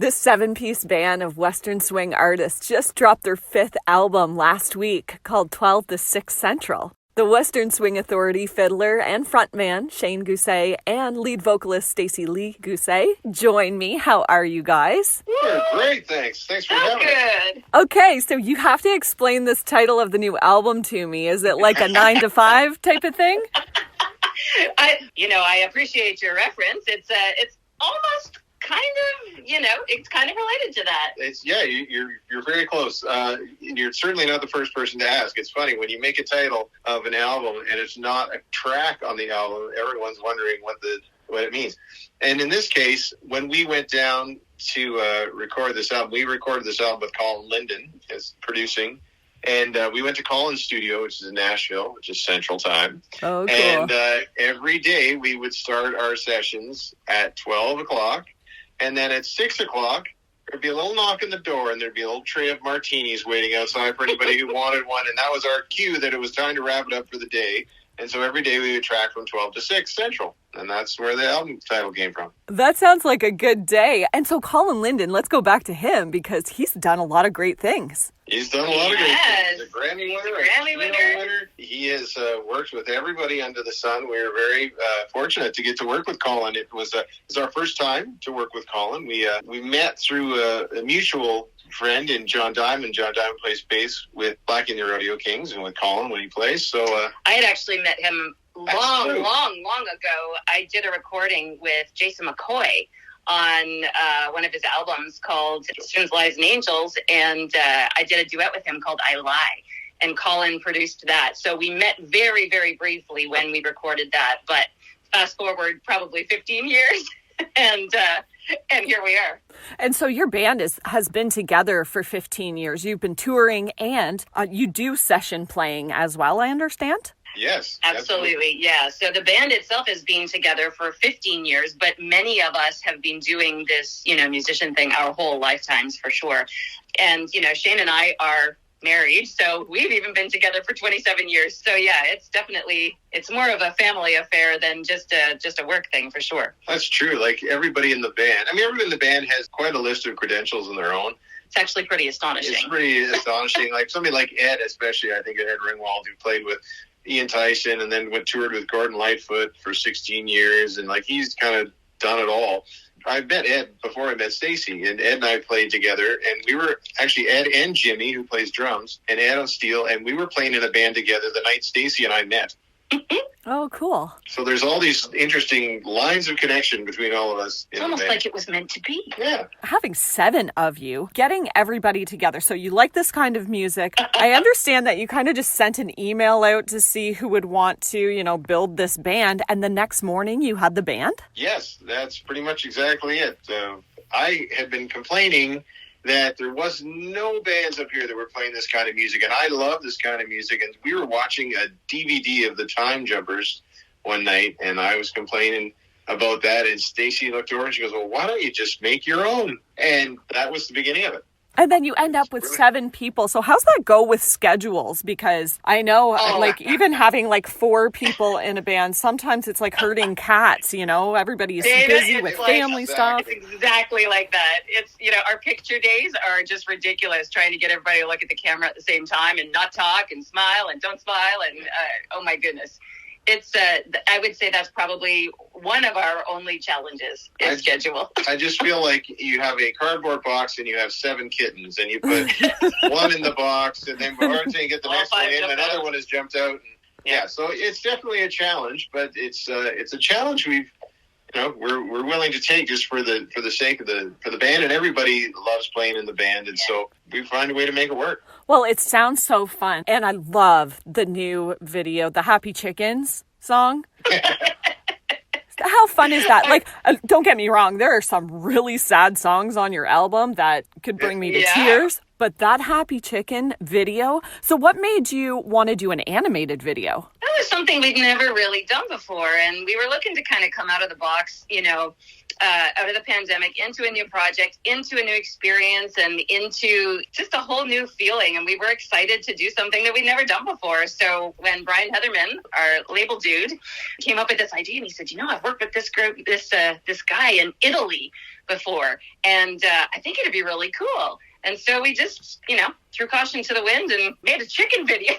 This 7-piece band of Western swing artists just dropped their 5th album last week called 12 to 6 Central. The Western Swing Authority fiddler and frontman Shane Guse and lead vocalist Stacey Lee Guse join me. How are you guys? We're great, thanks. Thanks for having us. Good. Okay, so you have to explain this title of the new album to me. Is it like a 9 to 5 type of thing? I appreciate your reference. It's almost kind of, it's kind of related to that. You're very close. You're certainly not the first person to ask. It's funny when you make a title of an album and it's not a track on the album, everyone's wondering what it means. And in this case, when we went down to record this album, we recorded this album with Colin Linden as producing. And we went to Colin's studio, which is in Nashville, which is Central Time. Oh, cool. And every day we would start our sessions at 12 o'clock. And then at 6 o'clock, there'd be a little knock on the door, and there'd be a little tray of martinis waiting outside for anybody who wanted one. And that was our cue that it was time to wrap it up for the day. And so every day we would track from 12 to 6 Central. And that's where the album title came from. That sounds like a good day. And so Colin Linden, let's go back to him because he's done a lot of great things. He's done a lot of great things. He's a Grammy winner. Grammy winner. He has worked with everybody under the sun. We were very fortunate to get to work with Colin. It was our first time to work with Colin. We met through a mutual friend in John Diamond. John Diamond plays bass with Black and the Rodeo Kings and with Colin when he plays. So I had actually met him long ago. I did a recording with Jason McCoy on one of his albums called Students, Lives, and Angels, and I did a duet with him called I Lie, and Colin produced that. So we met very, very briefly when we recorded that, but fast forward probably 15 years, and here we are. And so your band has been together for 15 years. You've been touring, and you do session playing as well, I understand? Yes. Absolutely, yeah. So the band itself has been together for 15 years, but many of us have been doing this, musician thing our whole lifetimes for sure. And, Shane and I are married, so we've even been together for 27 years. So yeah, it's more of a family affair than just a work thing for sure. That's true. Like everybody in the band, everybody in the band has quite a list of credentials in their own. It's actually pretty astonishing. It's pretty astonishing. Like somebody like Ed, especially, I think Ed Ringwald, who played with Ian Tyson and then toured with Gordon Lightfoot for 16 years. And like, he's kind of done it all. I met Ed before I met Stacey, and Ed and I played together, and we were actually Ed and Jimmy, who plays drums, and Ed on steel, and we were playing in a band together the night Stacey and I met. Oh, cool. So there's all these interesting lines of connection between all of us. It's almost like it was meant to be. Yeah. Having 7 of you, getting everybody together. So you like this kind of music. I understand that you kind of just sent an email out to see who would want to, build this band. And the next morning you had the band? Yes, that's pretty much exactly it. I had been complaining that there was no bands up here that were playing this kind of music, and I love this kind of music. And we were watching a DVD of the Time Jumpers one night, and I was complaining about that, and Stacey looked over and she goes, well, why don't you just make your own? And that was the beginning of it. And then you end up with 7 people. So how's that go with schedules? Because I know, even having 4 people in a band, sometimes it's like herding cats, everybody's busy with family stuff. It's exactly like that. It's, our picture days are just ridiculous, trying to get everybody to look at the camera at the same time and not talk and smile and don't smile. And, oh my goodness. It's, I would say that's probably one of our only challenges is schedule. I just feel like you have a cardboard box and you have 7 kittens and you put one in the box and then before you get the next one in, another one has jumped out. And, yeah, so it's definitely a challenge, but it's a challenge we're willing to take just for the sake of the band, and everybody loves playing in the band, and so we find a way to make it work. Well, it sounds so fun, and I love the new video, the Happy Chickens song. How fun is that? Don't get me wrong, there are some really sad songs on your album that could bring me to tears, but that Happy Chicken video, so what made you want to do an animated video? That was something we'd never really done before, and we were looking to kind of come out of the box, out of the pandemic into a new project, into a new experience, and into just a whole new feeling. And we were excited to do something that we'd never done before. So when Brian Heatherman, our label dude, came up with this idea, and he said, I've worked with this group, this guy in Italy before, and I think it'd be really cool. And so we just, threw caution to the wind and made a chicken video.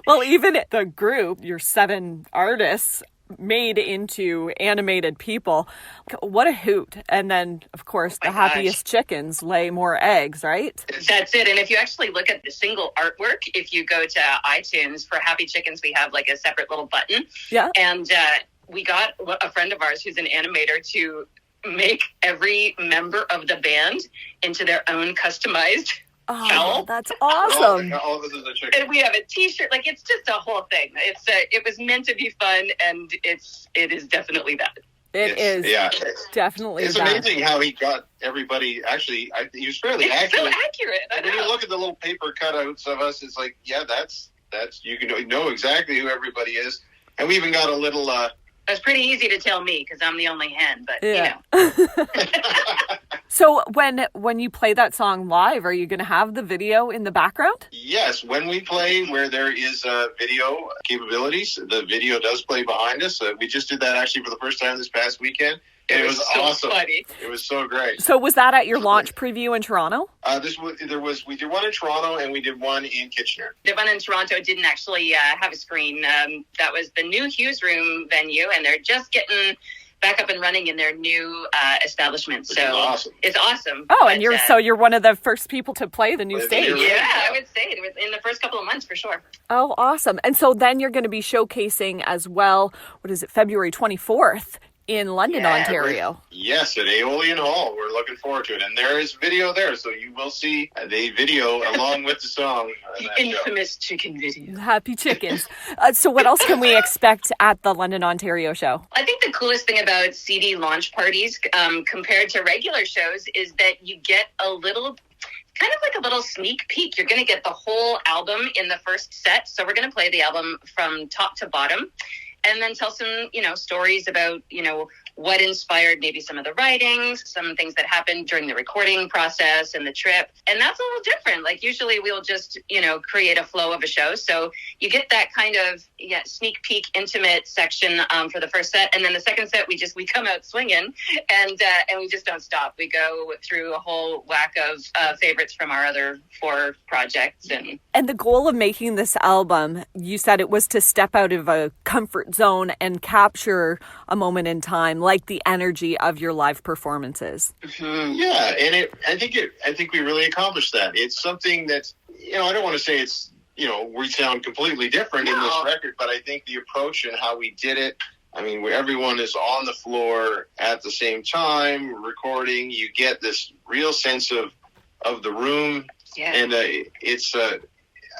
Well, even the group, your 7 artists, made into animated people. What a hoot. And then, of course, the happiest chickens lay more eggs, right? That's it. And if you actually look at the single artwork, if you go to iTunes for Happy Chickens, we have like a separate little button. Yeah. And we got a friend of ours who's an animator to make every member of the band into their own customized cowl. That's awesome. Oh, this is a chicken. And we have a t-shirt. Like, it's just a whole thing. It was meant to be fun, and it is definitely that. It is definitely It's that. amazing how he got everybody. Actually, he was fairly accurate. So accurate. I know. When you look at the little paper cutouts of us, it's like, that's you can know exactly who everybody is. And we even got a little... It's pretty easy to tell me because I'm the only hen, but So when you play that song live, are you going to have the video in the background? Yes, when we play where there is video capabilities, the video does play behind us. We just did that actually for the first time this past weekend. And it was so awesome. Funny. It was so great. So was that at your launch preview in Toronto? We did one in Toronto and we did one in Kitchener. The one in Toronto didn't actually have a screen. That was the new Hughes Room venue, and they're just getting back up and running in their new establishment. Which is awesome. It's awesome. Oh, and you're one of the first people to play the new stage. Yeah, I would say it was in the first couple of months for sure. Oh, awesome. And so then you're going to be showcasing as well, February 24th in London, Ontario. Yes, at Aeolian Hall. We're looking forward to it. And there is video there, so you will see the video along with the song. The infamous chicken video. Happy chickens. So what else can we expect at the London, Ontario show? I think the coolest thing about CD launch parties compared to regular shows is that you get a little... kind of like a little sneak peek. You're going to get the whole album in the first set. So we're going to play the album from top to bottom and then tell some, stories about, what inspired maybe some of the writings, some things that happened during the recording process and the trip. And that's a little different. Like usually we'll just, create a flow of a show. So you get that kind of sneak peek, intimate section for the first set. And then the second set, we come out swinging and we just don't stop. We go through a whole whack of favorites from our other 4 projects. And the goal of making this album, you said it was to step out of a comfort zone and capture a moment in time, like the energy of your live performances. Mm-hmm. Yeah, and I think we really accomplished that. It's something that, I don't want to say it's, we sound completely different in this record, but I think the approach and how we did it, where everyone is on the floor at the same time recording, you get this real sense of the room. Yeah. And I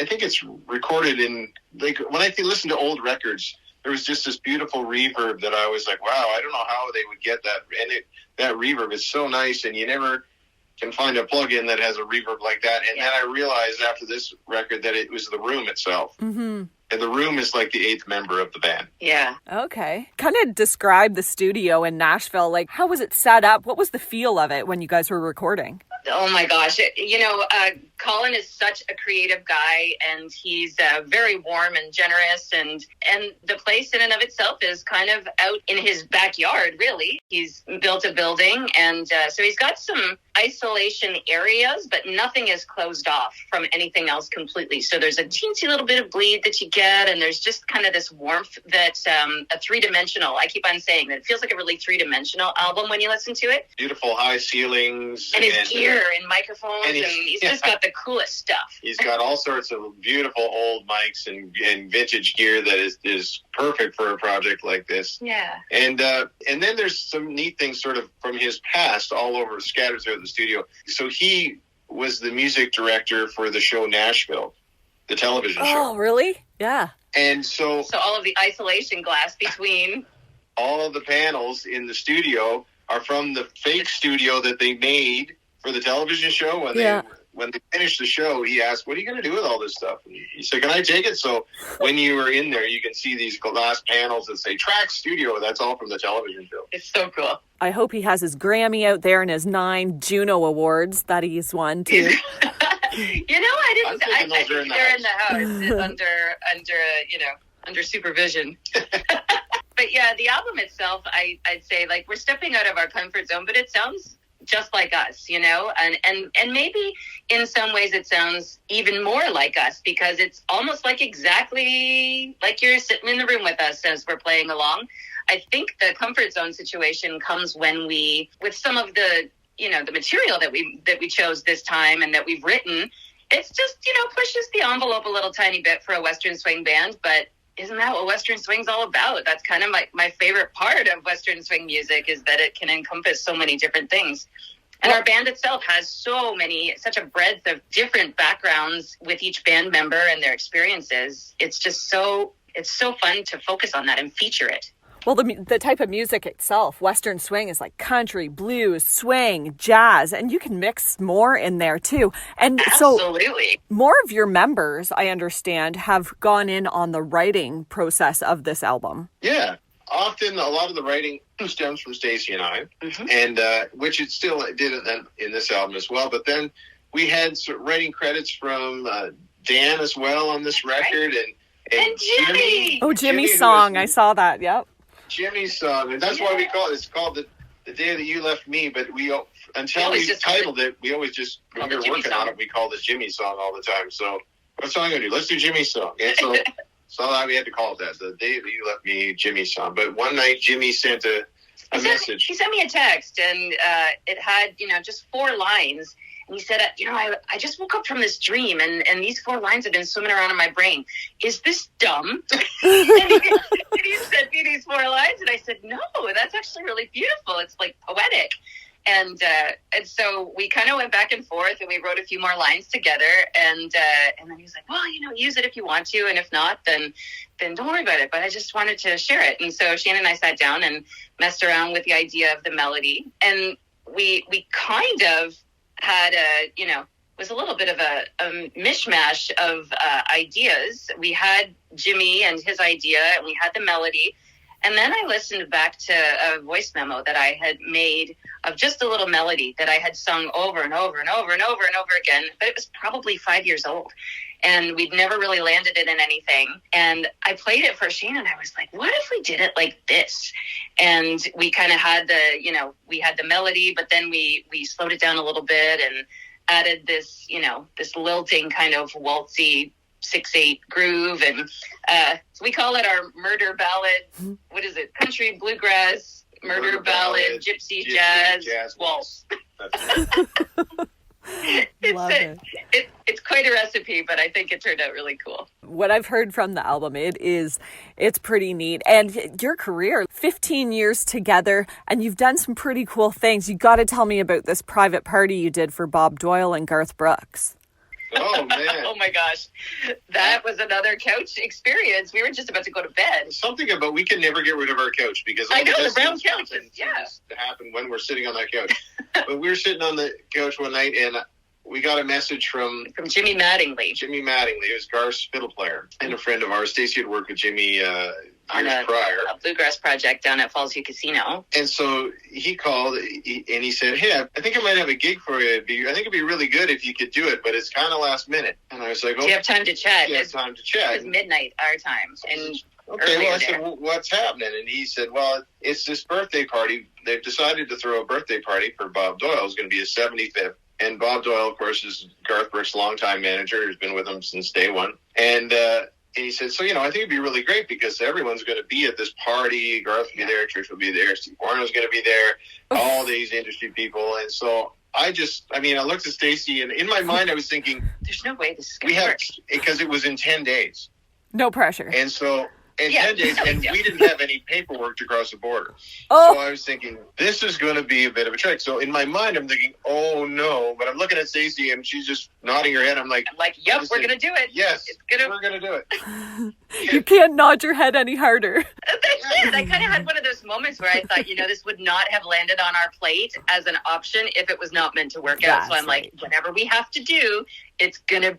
think it's recorded in, like, when I listen to old records, there was just this beautiful reverb that I was like, wow, I don't know how they would get that. And that reverb is so nice, and you never can find a plug-in that has a reverb like that. And then I realized after this record that it was the room itself. Mm-hmm. And the room is like the 8th member of the band. Yeah. Okay. Kind of describe the studio in Nashville. Like, how was it set up? What was the feel of it when you guys were recording? Oh my gosh. Colin is such a creative guy, and he's very warm and generous, and the place in and of itself is kind of out in his backyard, really. He's built a building, and so he's got some isolation areas, but nothing is closed off from anything else completely. So there's a teensy little bit of bleed that you get, and there's just kind of this warmth that's a 3-dimensional. I keep on saying that it feels like a really 3-dimensional album when you listen to it. Beautiful high ceilings. And his gear and microphones, and he's just got the coolest stuff. He's got all sorts of beautiful old mics and vintage gear that is perfect for a project like this. Yeah. And then there's some neat things sort of from his past all over, scattered throughout the studio. So he was the music director for the show Nashville, the television show. Oh, really? Yeah. And so all of the isolation glass between all of the panels in the studio are from the fake studio that they made for the television show when they finished the show, he asked, "What are you going to do with all this stuff?" And he said, "Can I take it?" So when you were in there, you can see these glass panels that say "Track Studio." That's all from the television show. It's so cool. I hope he has his Grammy out there and his 9 Juno Awards that he's won too. You know, I didn't. I think they're in the house under supervision. But yeah, the album itself, I'd say, like, we're stepping out of our comfort zone, but it sounds just like us, you know, and maybe in some ways it sounds even more like us, because it's almost like exactly like you're sitting in the room with us as we're playing along. I think the comfort zone situation comes when with some of the, you know, the material that we chose this time and that we've written, it's just, you know, pushes the envelope a little tiny bit for a Western swing band, but isn't that what Western swing's all about? That's kind of my favorite part of Western swing music, is that it can encompass so many different things. And our band itself has such a breadth of different backgrounds with each band member and their experiences. It's just it's so fun to focus on that and feature it. Well, the type of music itself, Western swing, is like country, blues, swing, jazz, and you can mix more in there too. And absolutely. So more of your members, I understand, have gone in on the writing process of this album. Yeah. Often a lot of the writing stems from Stacey and I, and which it still did in this album as well. But then we had writing credits from Dan as well on this record, and Jimmy. Oh, Jimmy's song. I saw that. Yep. Jimmy's song, and that's why we call it. It's called the Day That You Left Me. But until we titled it, we always just, when we were working on it, we called it Jimmy's song all the time. So what song are we gonna do? Let's do Jimmy's song. And so we had to call it that. The Day That You Left Me, Jimmy's song. But one night, Jimmy sent a message. He sent me a text, and it had, you know, just 4 lines. And he said, you know, I just woke up from this dream, and these 4 lines have been swimming around in my brain. Is this dumb? and he sent me these 4 lines, and I said, no, that's actually really beautiful. It's like poetic. And so we kind of went back and forth, and we wrote a few more lines together. And then he was like, well, you know, use it if you want to, and if not, then don't worry about it. But I just wanted to share it. And so Shane and I sat down and messed around with the idea of the melody, and we kind of had was a little bit of a mishmash of ideas. We had Jimmy and his idea, and we had the melody. And then I listened back to a voice memo that I had made of just a little melody that I had sung over and over and over and over and over again. But it was probably 5 years old, and we'd never really landed it in anything. And I played it for Shane, and I was like, what if we did it like this? And we kind of had we had the melody, but then we slowed it down a little bit and added this lilting kind of waltzy 6/8 groove, and so we call it our murder ballad. What is it? Country bluegrass murder ballad gypsy jazz waltz. It's quite a recipe, but I think it turned out really cool. What I've heard from the album, it's pretty neat. And your career, 15 years together, and you've done some pretty cool things. You got to tell me about this private party you did for Bob Doyle and Garth Brooks. Oh, man. Oh, my gosh. That was another couch experience. We were just about to go to bed. Something about we can never get rid of our couch, because I know, the brown couch. Yeah. To happen when we're sitting on that couch. But we were sitting on the couch one night, and we got a message from Jimmy Mattingly. Jimmy Mattingly, who's Garth's fiddle player and a friend of ours. Stacey had worked with Jimmy on a bluegrass project down at Falls View Casino. And so he called and he said, hey, I think I might have a gig for you. I think it'd be really good if you could do it, but it's kind of last minute. And I was like, do you have time to chat? You have time to chat. It was midnight our time. And okay, well, I said, well, what's happening? And he said, well, it's this birthday party. They've decided to throw a birthday party for Bob Doyle. It's going to be his 75th. And Bob Doyle, of course, is Garth Brooks' longtime manager, who's been with him since day one. And he said, so, I think it'd be really great because everyone's going to be at this party. Garth will be there, Trish will be there, Steve Warner's going to be there, all these industry people. And so I looked at Stacey, and in my mind I was thinking, there's no way this is going to work. Because it was in 10 days. No pressure. And so And 10 days, and we didn't have any paperwork to cross the border. Oh. So I was thinking, this is going to be a bit of a trick. So in my mind, I'm thinking, oh no. But I'm looking at Stacey, and she's just nodding her head. I'm like, yep, we're going to do it. Yes, we're going to do it. You can't nod your head any harder. That's it. I kind of had one of those moments where I thought, this would not have landed on our plate as an option if it was not meant to work out. So I'm like, whatever we have to do, it's gonna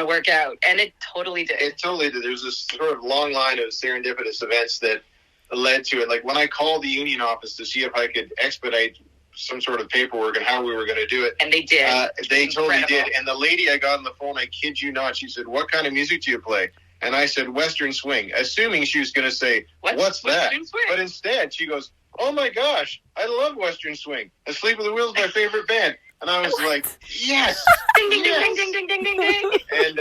work out, and it totally did. It totally did. There's this sort of long line of serendipitous events that led to it. Like when I called the union office to see if I could expedite some sort of paperwork and how we were going to do it, and they did. They totally did. And the lady I got on the phone, I kid you not, she said, "What kind of music do you play?" And I said, "Western swing," assuming she was going to say, "What's that?" Swing? But instead, she goes, "Oh my gosh, I love Western swing. Asleep with the Wheels is my favorite band." And I was like, yes! Ding, ding, ding, ding, ding, ding, ding, ding. And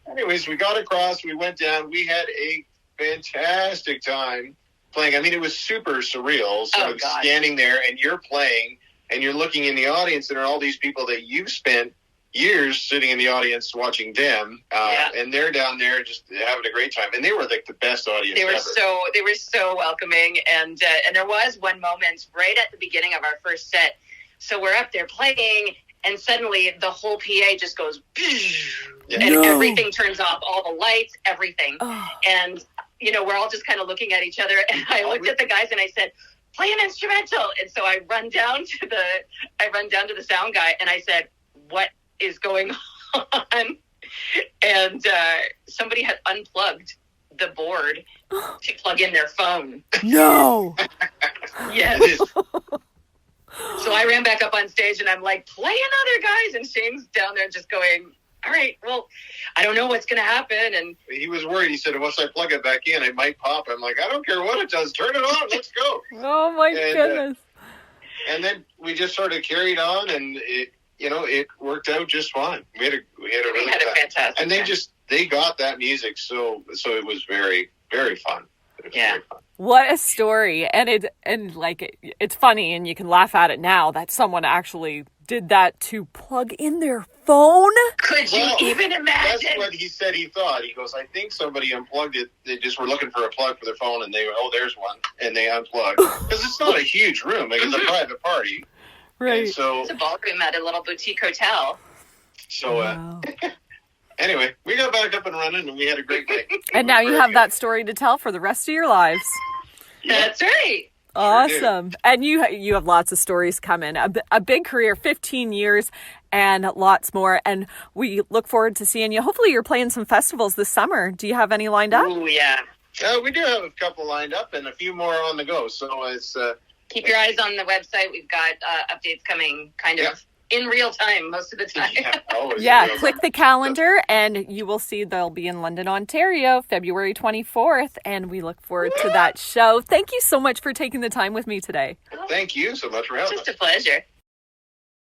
anyways, we got across, we went down, we had a fantastic time playing. I mean, it was super surreal. So standing there and you're playing and you're looking in the audience and there are all these people that you've spent years sitting in the audience watching them, and they're down there just having a great time. And they were like the best audience ever. They were so welcoming. And there was one moment right at the beginning of our first set. So we're up there playing, and suddenly the whole PA just goes, and everything turns off, all the lights, everything. Oh. And, we're all just kind of looking at each other. And I looked at the guys and I said, "Play an instrumental." And so I run down to the sound guy and I said, "What is going on?" And somebody had unplugged the board to plug in their phone. No. Yes. So I ran back up on stage and I'm like, "Play another, guys." And Shane's down there just going, "All right, well, I don't know what's going to happen." And he was worried. He said, once I plug it back in, it might pop. I'm like, I don't care what it does. Turn it on. Let's go. Oh, my goodness. And then we just sort of carried on, and it worked out just fine. We had a fantastic and they got that music, so it was very, very fun. Very fun. What a story. And it's funny, and you can laugh at it now that someone actually did that to plug in their phone. Could you even imagine? That's what he said he thought. He goes, "I think somebody unplugged it. They just were looking for a plug for their phone, and they there's one," and they unplugged. Because it's not a huge room. Like, it's a private party. Right. And so it's a ballroom at a little boutique hotel. So, wow. Anyway, we got back up and running, and we had a great day. And now you have that story to tell for the rest of your lives. That's right. Awesome. Sure. And you have lots of stories coming. A big career, 15 years, and lots more. And we look forward to seeing you. Hopefully you're playing some festivals this summer. Do you have any lined up? Oh, yeah. We do have a couple lined up and a few more on the go. So it's... Keep your eyes on the website. We've got updates coming kind of in real time most of the time. Click the calendar and you will see they'll be in London, Ontario, February 24th, and we look forward to that show. Thank you so much for taking the time with me today. Thank you so much for having us. Just a pleasure.